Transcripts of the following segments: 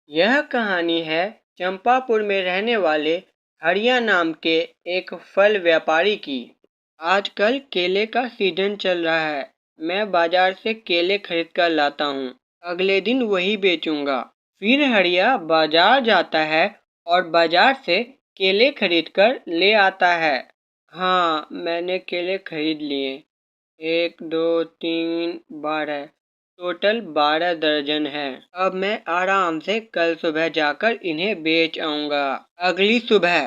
यह कहानी है चंपापुर में रहने वाले हरिया नाम के एक फल व्यापारी की। आजकल केले का सीजन चल रहा है। मैं बाजार से केले खरीद कर लाता हूँ, अगले दिन वही बेचूंगा। फिर हरिया बाजार जाता है और बाजार से केले खरीद कर ले आता है। हाँ, मैंने केले खरीद लिए। 1 2 3 12, टोटल 12 दर्जन है। अब मैं आराम से कल सुबह जाकर इन्हें बेच आऊंगा। अगली सुबह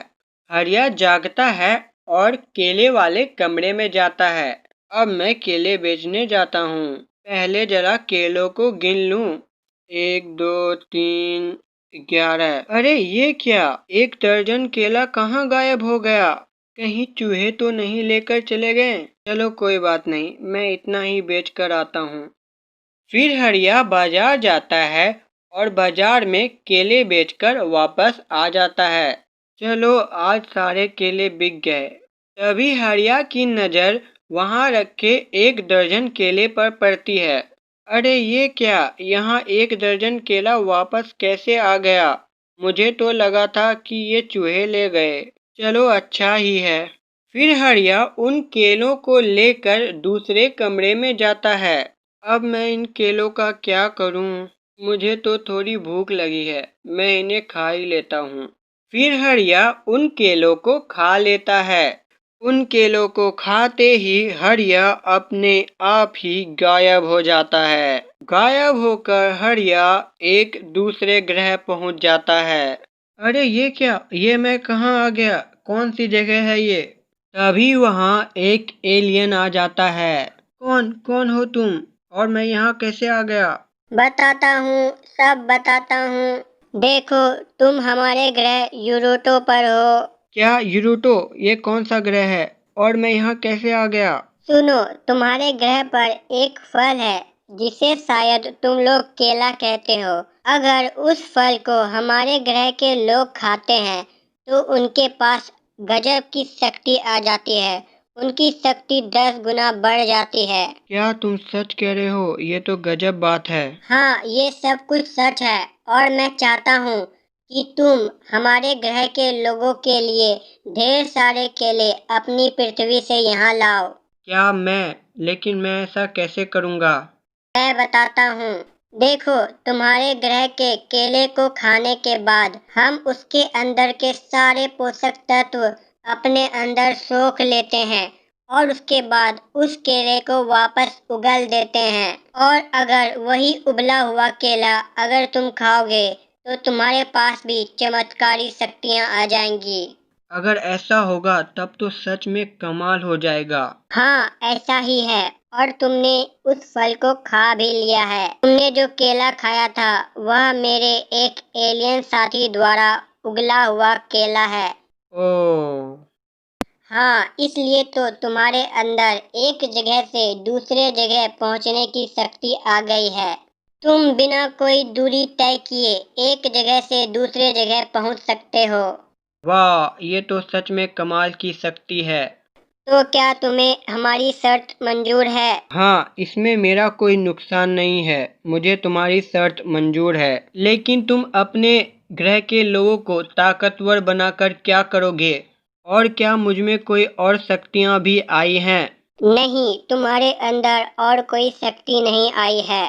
हरिया जागता है और केले वाले कमरे में जाता है। अब मैं केले बेचने जाता हूँ। पहले जरा केलों को गिन लूं। 1 2 3 11। अरे ये क्या, 1 दर्जन केला कहाँ गायब हो गया? कहीं चूहे तो नहीं लेकर चले गए? चलो कोई बात नहीं, मैं इतना ही बेच कर आता हूँ। फिर हरिया बाजार जाता है और बाजार में केले बेचकर वापस आ जाता है। चलो आज सारे केले बिक गए। तभी हरिया की नज़र वहाँ रखे 1 दर्जन केले पर पड़ती है। अरे ये क्या, यहाँ 1 दर्जन केला वापस कैसे आ गया? मुझे तो लगा था कि ये चूहे ले गए। चलो अच्छा ही है। फिर हरिया उन केलों को लेकर दूसरे कमरे में जाता है। अब मैं इन केलों का क्या करूं? मुझे तो थोड़ी भूख लगी है, मैं इन्हें खा ही लेता हूँ। फिर हरिया उन केलों को खा लेता है। उन केलों को खाते ही हरिया अपने आप ही गायब हो जाता है। गायब होकर हरिया एक दूसरे ग्रह पहुंच जाता है। अरे ये क्या, ये मैं कहाँ आ गया? कौन सी जगह है ये? तभी वहाँ एक एलियन आ जाता है। कौन कौन हो तुम? और मैं यहाँ कैसे आ गया? बताता हूँ, सब बताता हूँ। देखो, तुम हमारे ग्रह यूरोटो पर हो। क्या यूरोटो? ये कौन सा ग्रह है? और मैं यहाँ कैसे आ गया? सुनो, तुम्हारे ग्रह पर एक फल है जिसे शायद तुम लोग केला कहते हो। अगर उस फल को हमारे ग्रह के लोग खाते हैं तो उनके पास गजब की शक्ति आ जाती है। उनकी शक्ति 10 गुना बढ़ जाती है। क्या तुम सच कह रहे हो? ये तो गजब बात है। हाँ, ये सब कुछ सच है और मैं चाहता हूँ कि तुम हमारे ग्रह के लोगों के लिए ढेर सारे केले अपनी पृथ्वी से यहाँ लाओ। क्या मैं? लेकिन मैं ऐसा कैसे करूँगा? मैं बताता हूँ। देखो, तुम्हारे ग्रह के केले को खाने के बाद हम उसके अंदर के सारे पोषक तत्व अपने अंदर सोख लेते हैं और उसके बाद उस केले को वापस उगल देते हैं। और अगर वही उबला हुआ केला अगर तुम खाओगे तो तुम्हारे पास भी चमत्कारी शक्तियाँ आ जाएंगी। अगर ऐसा होगा तब तो सच में कमाल हो जाएगा। हाँ, ऐसा ही है। और तुमने उस फल को खा भी लिया है। तुमने जो केला खाया था वह मेरे एक एलियन साथी द्वारा उगला हुआ केला है। ओह, हाँ, इसलिए तो तुम्हारे अंदर एक जगह से दूसरे जगह पहुंचने की शक्ति आ गई है। तुम बिना कोई दूरी तय किए एक जगह से दूसरे जगह पहुंच सकते हो। वाह, ये तो सच में कमाल की शक्ति है। तो क्या तुम्हें हमारी शर्त मंजूर है? हाँ, इसमें मेरा कोई नुकसान नहीं है। मुझे तुम्हारी शर्त मंजूर है। लेकिन तुम अपने ग्रह के लोगों को ताकतवर बनाकर क्या करोगे? और क्या मुझमें कोई और शक्तियाँ भी आई हैं? नहीं, तुम्हारे अंदर और कोई शक्ति नहीं आई है।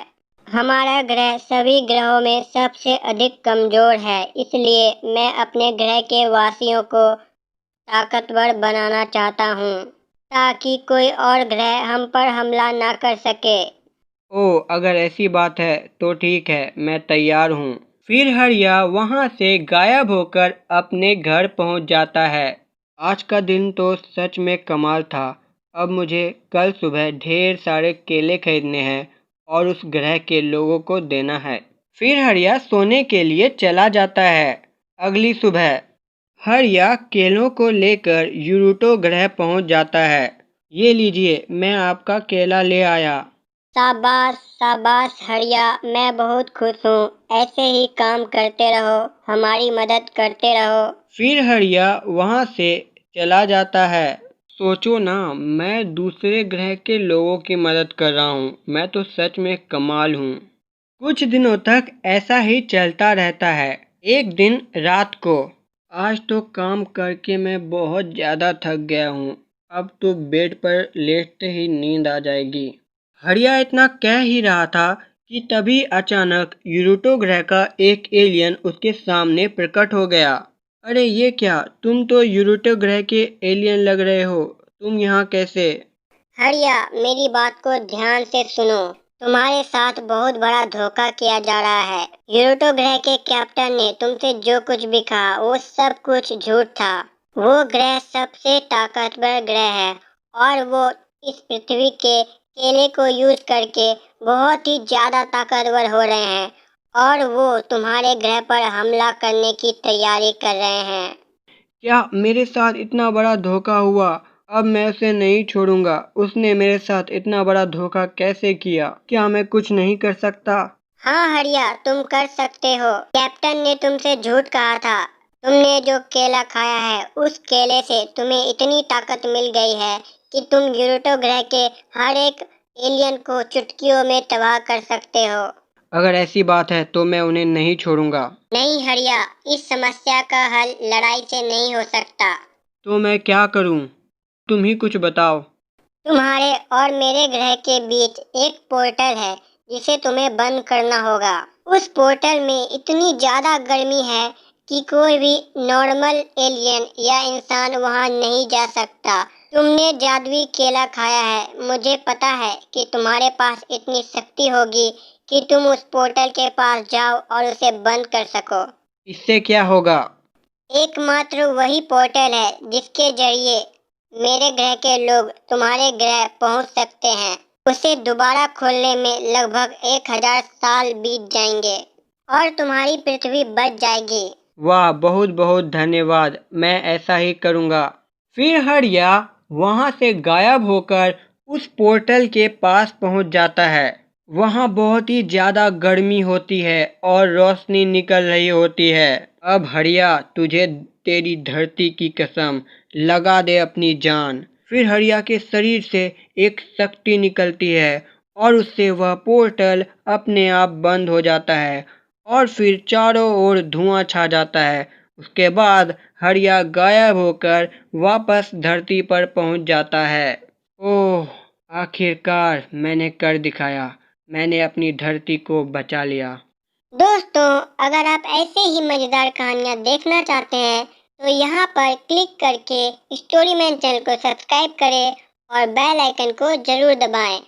हमारा ग्रह सभी ग्रहों में सबसे अधिक कमजोर है, इसलिए मैं अपने ग्रह के वासियों को ताकतवर बनाना चाहता हूँ ताकि कोई और ग्रह हम पर हमला ना कर सके। ओह, अगर ऐसी बात है तो ठीक है, मैं तैयार हूँ। फिर हरिया वहाँ से गायब होकर अपने घर पहुँच जाता है। आज का दिन तो सच में कमाल था। अब मुझे कल सुबह ढेर सारे केले खरीदने हैं और उस ग्रह के लोगों को देना है। फिर हरिया सोने के लिए चला जाता है। अगली सुबह हरिया केलों को लेकर यूरोटो ग्रह पहुँच जाता है। ये लीजिए, मैं आपका केला ले आया। शाबाश शाबाश हरिया, मैं बहुत खुश हूँ। ऐसे ही काम करते रहो, हमारी मदद करते रहो। फिर हरिया वहाँ से चला जाता है। सोचो ना, मैं दूसरे ग्रह के लोगों की मदद कर रहा हूँ। मैं तो सच में कमाल हूँ। कुछ दिनों तक ऐसा ही चलता रहता है। एक दिन रात को, आज तो काम करके मैं बहुत ज़्यादा थक गया हूँ, अब तो बेड पर लेटते ही नींद आ जाएगी। हरिया इतना कह ही रहा था कि तभी अचानक यूरोटो ग्रह का एक एलियन उसके सामने प्रकट हो गया। अरे ये क्या, तुम तो यूरोटो ग्रह के एलियन लग रहे हो, तुम यहाँ कैसे? हरिया, मेरी बात को ध्यान से सुनो। तुम्हारे साथ बहुत बड़ा धोखा किया जा रहा है। यूरोटो ग्रह के कैप्टन ने तुमसे जो कुछ भी कहा वो सब कुछ झूठ था। वो ग्रह सबसे ताकतवर ग्रह है और वो इस पृथ्वी के केले को यूज करके बहुत ही ज्यादा ताकतवर हो रहे हैं और वो तुम्हारे ग्रह पर हमला करने की तैयारी कर रहे हैं। क्या मेरे साथ इतना बड़ा धोखा हुआ? अब मैं उसे नहीं छोड़ूंगा। उसने मेरे साथ इतना बड़ा धोखा कैसे किया? क्या मैं कुछ नहीं कर सकता? हाँ हरिया, तुम कर सकते हो। कैप्टन ने तुमसे झूठ कहा था। तुमने जो केला खाया है उस केले से तुम्हें इतनी ताकत मिल गई है कि तुम यूरोटो ग्रह के हर एक एलियन को चुटकियों में तबाह कर सकते हो। अगर ऐसी बात है तो मैं उन्हें नहीं छोड़ूंगा। नहीं हरिया, इस समस्या का हल लड़ाई से नहीं हो सकता। तो मैं क्या करूं? तुम ही कुछ बताओ। तुम्हारे और मेरे ग्रह के बीच एक पोर्टल है जिसे तुम्हें बंद करना होगा। उस पोर्टल में इतनी ज्यादा गर्मी है कि कोई भी नॉर्मल एलियन या इंसान वहां नहीं जा सकता। तुमने जादुई केला खाया है। मुझे पता है कि तुम्हारे पास इतनी शक्ति होगी कि तुम उस पोर्टल के पास जाओ और उसे बंद कर सको। इससे क्या होगा? एकमात्र वही पोर्टल है जिसके जरिए मेरे ग्रह के लोग तुम्हारे ग्रह पहुंच सकते हैं। उसे दोबारा खोलने में लगभग 1000 साल बीत जाएंगे और तुम्हारी पृथ्वी बच जाएगी। वाह, बहुत बहुत धन्यवाद, मैं ऐसा ही करूंगा। फिर हरिया वहां से गायब होकर उस पोर्टल के पास पहुंच जाता है। वहां बहुत ही ज्यादा गर्मी होती है और रोशनी निकल रही होती है। अब हरिया, तुझे तेरी धरती की कसम, लगा दे अपनी जान। फिर हरिया के शरीर से एक शक्ति निकलती है और उससे वह पोर्टल अपने आप बंद हो जाता है और फिर चारों ओर धुआं छा जाता है। उसके बाद हरिया गायब होकर वापस धरती पर पहुंच जाता है। ओह, आखिरकार मैंने कर दिखाया। मैंने अपनी धरती को बचा लिया। दोस्तों, अगर आप ऐसे ही मजेदार कहानियाँ देखना चाहते हैं तो यहाँ पर क्लिक करके स्टोरीमैन चैनल को सब्सक्राइब करें और बेल आइकन को जरूर दबाएं।